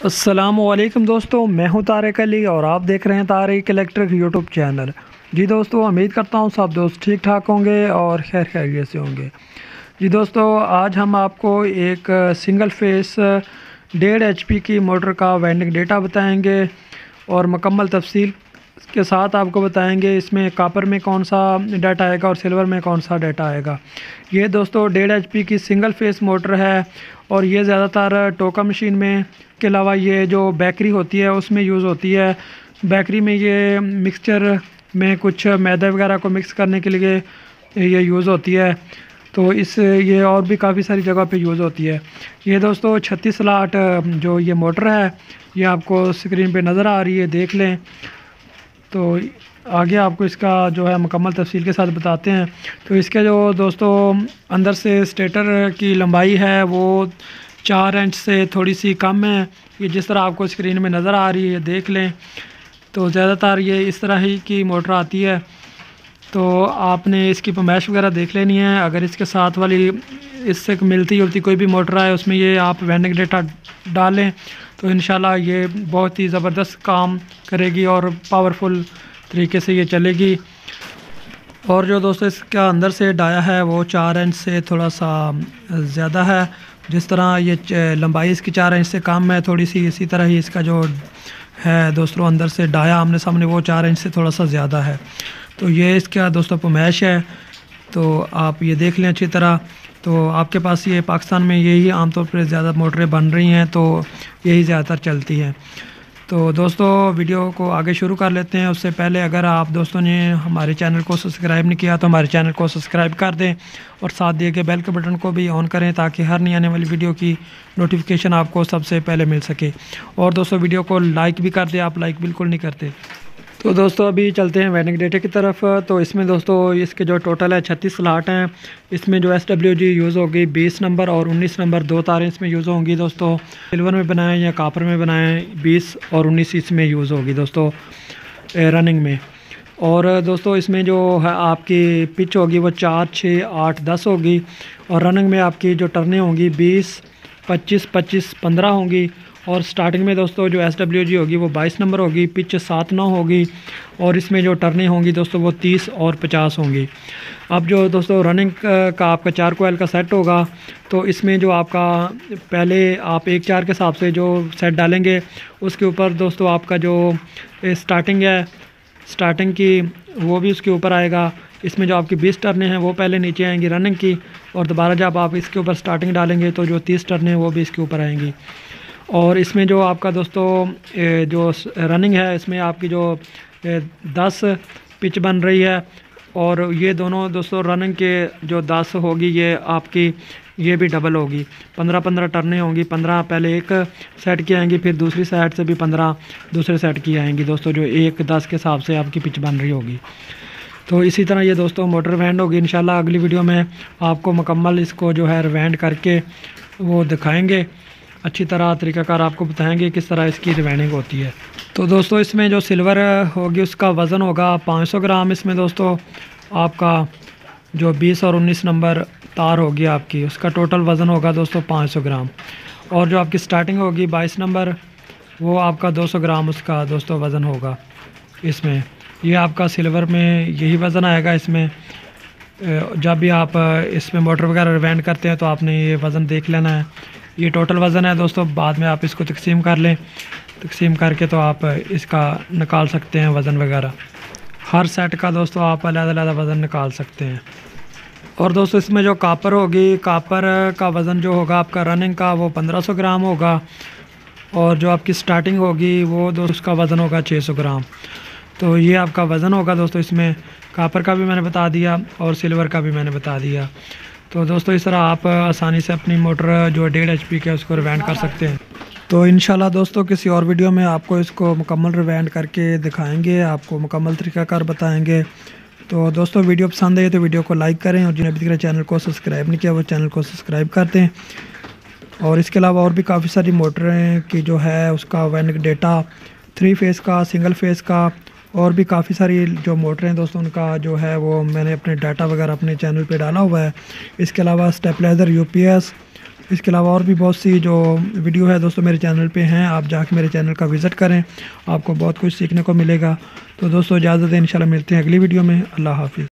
अस्सलामुअलैकुम दोस्तों, मैं हूं तारिक अली और आप देख रहे हैं तारिक इलेक्ट्रिक यूट्यूब चैनल। जी दोस्तों, उम्मीद करता हूं सब दोस्त ठीक ठाक होंगे और खैर खैरियत से होंगे। जी दोस्तों, आज हम आपको एक सिंगल फेस 1.5 HP की मोटर का वाइंडिंग डेटा बताएंगे और मुकम्मल तफसील के साथ आपको बताएंगे इसमें कॉपर में कौन सा डाटा आएगा और सिल्वर में कौन सा डाटा आएगा। ये दोस्तों 1.5 HP की सिंगल फेस मोटर है और ये ज़्यादातर टोका मशीन में के अलावा ये जो बेकरी होती है उसमें यूज़ होती है। बेकरी में ये मिक्सचर में कुछ मैदा वगैरह को मिक्स करने के लिए ये यूज़ होती है, तो ये और भी काफ़ी सारी जगह पे यूज़ होती है। ये दोस्तों 36 स्लॉट जो ये मोटर है ये आपको स्क्रीन पे नज़र आ रही है, देख लें। तो आगे आपको इसका जो है मुकम्मल तफसील के साथ बताते हैं। तो इसके जो दोस्तों अंदर से स्टेटर की लंबाई है वो 4 इंच से थोड़ी सी कम है। ये जिस तरह आपको स्क्रीन में नज़र आ रही है देख लें। तो ज़्यादातर ये इस तरह ही की मोटर आती है, तो आपने इसकी पैमाइश वगैरह देख लेनी है। अगर इसके साथ वाली इससे मिलती जुलती कोई भी मोटर है उसमें ये आप वाइंडिंग डेटा डालें तो इंशाल्लाह ये बहुत ही ज़बरदस्त काम करेगी और पावरफुल तरीके से ये चलेगी। और जो दोस्तों इसका अंदर से डाया है वो 4 इंच से थोड़ा सा ज़्यादा है। जिस तरह ये लंबाई इसकी 4 इंच से कम है थोड़ी सी, इसी तरह ही इसका जो है दोस्तों अंदर से डाया आमने सामने वो 4 इंच से थोड़ा सा ज़्यादा है। तो ये इसका दोस्तों पैमाइश है, तो आप ये देख लें अच्छी तरह। तो आपके पास ये पाकिस्तान में यही आमतौर पर ज़्यादा मोटरें बन रही हैं, तो यही ज़्यादातर चलती हैं। तो दोस्तों वीडियो को आगे शुरू कर लेते हैं। उससे पहले अगर आप दोस्तों ने हमारे चैनल को सब्सक्राइब नहीं किया तो हमारे चैनल को सब्सक्राइब कर दें और साथ दिए गए बेल के बटन को भी ऑन करें ताकि हर नई आने वाली वीडियो की नोटिफिकेशन आपको सबसे पहले मिल सके। और दोस्तों वीडियो को लाइक भी कर दें, आप लाइक बिल्कुल नहीं करते। तो दोस्तों अभी चलते हैं वाइंडिंग डेटा की तरफ। तो इसमें दोस्तों इसके जो टोटल है 36 स्लॉट हैं। इसमें जो SWG यूज़ होगी 20 नंबर और 19 नंबर 2 तारें इसमें यूज़ होंगी दोस्तों। सिल्वर में बनाएं या कॉपर में बनाएं 20 और 19 इसमें यूज़ होगी दोस्तों रनिंग में। और दोस्तों इसमें जो है आपकी पिच होगी वो 4, 6, 8, 10 होगी और रनिंग में आपकी जो टर्नें होंगी 20, 25, 25, 15 होंगी। और स्टार्टिंग में दोस्तों जो SWG होगी वो 22 नंबर होगी, पिच 7, 9 होगी और इसमें जो टर्नें होंगी दोस्तों वो 30 और 50 होंगी। अब जो दोस्तों रनिंग का आपका 4 कोयल का सेट होगा तो इसमें जो आपका पहले आप 1-4 के हिसाब से जो सेट डालेंगे उसके ऊपर दोस्तों आपका जो स्टार्टिंग है स्टार्टिंग की वो भी उसके ऊपर आएगा। इसमें जो आपकी 20 टर्नें हैं वो पहले नीचे आएंगी रनिंग की और दोबारा जब आप इसके ऊपर स्टार्टिंग डालेंगे तो जो 30 टर्नें वो भी इसके ऊपर आएंगी। और इसमें जो आपका दोस्तों जो रनिंग है इसमें आपकी जो 10 पिच बन रही है और ये दोनों दोस्तों रनिंग के जो 10 होगी ये आपकी ये भी डबल होगी। 15-15 टर्नें होंगी, 15 पहले एक सेट की आएंगी फिर दूसरी साइड से भी 15 दूसरे सेट की आएंगी दोस्तों, जो 1-10 के हिसाब से आपकी पिच बन रही होगी। तो इसी तरह ये दोस्तों मोटर वाइंड होगी। इंशाल्लाह अगली वीडियो में आपको मुकम्मल इसको जो है रिवाइंड करके वो दिखाएंगे, अच्छी तरह तरीक़ाकार आपको बताएंगे किस तरह इसकी रिवाइंडिंग होती है। तो दोस्तों इसमें जो सिल्वर होगी उसका वज़न होगा 500 ग्राम। इसमें दोस्तों आपका जो 20 और 19 नंबर तार होगी आपकी उसका टोटल वज़न होगा दोस्तों 500 ग्राम। और जो आपकी स्टार्टिंग होगी 22 नंबर वो आपका 200 ग्राम उसका दोस्तों वज़न होगा। इसमें ये आपका सिल्वर में यही वज़न आएगा। इसमें जब भी आप इसमें मोटर वगैरह रिवाइंड करते हैं तो आपने ये वज़न देख लेना है। ये टोटल वज़न है दोस्तों, बाद में आप इसको तकसीम कर लें, तकसीम करके तो आप इसका निकाल सकते हैं वज़न वगैरह। हर सेट का दोस्तों आप अलग-अलग वज़न निकाल सकते हैं। और दोस्तों इसमें जो कॉपर होगी, कॉपर का वज़न जो होगा आपका रनिंग का वो 1500 ग्राम होगा और जो आपकी स्टार्टिंग होगी वो दोस्तों उसका वज़न होगा 600 ग्राम। तो ये आपका वज़न होगा दोस्तों। इसमें कॉपर का भी मैंने बता दिया और सिल्वर का भी मैंने बता दिया। तो दोस्तों इस तरह आप आसानी से अपनी मोटर जो 1.5 HP की है उसको रिवाइंड कर सकते हैं। तो इंशाल्लाह दोस्तों किसी और वीडियो में आपको इसको मुकम्मल रिवाइंड करके दिखाएंगे, आपको मुकम्मल तरीक़ाकार बताएंगे। तो दोस्तों वीडियो पसंद आई तो वीडियो को लाइक करें और जिन्हें अभी तक चैनल को सब्सक्राइब नहीं किया वो चैनल को सब्सक्राइब कर दें। और इसके अलावा और भी काफ़ी सारी मोटरें की जो है उसका वाइंडिंग डेटा 3 फेज़ का, सिंगल फेज़ का और भी काफ़ी सारी जो मोटरें हैं दोस्तों उनका जो है वो मैंने अपने डाटा वगैरह अपने चैनल पे डाला हुआ है। इसके अलावा स्टेबलाइज़र UPS इसके अलावा और भी बहुत सी जो वीडियो है दोस्तों मेरे चैनल पे हैं, आप जाके मेरे चैनल का विज़िट करें, आपको बहुत कुछ सीखने को मिलेगा। तो दोस्तों इजाज़त है, इंशाल्लाह मिलते हैं अगली वीडियो में। अल्लाह हाफ़िज़।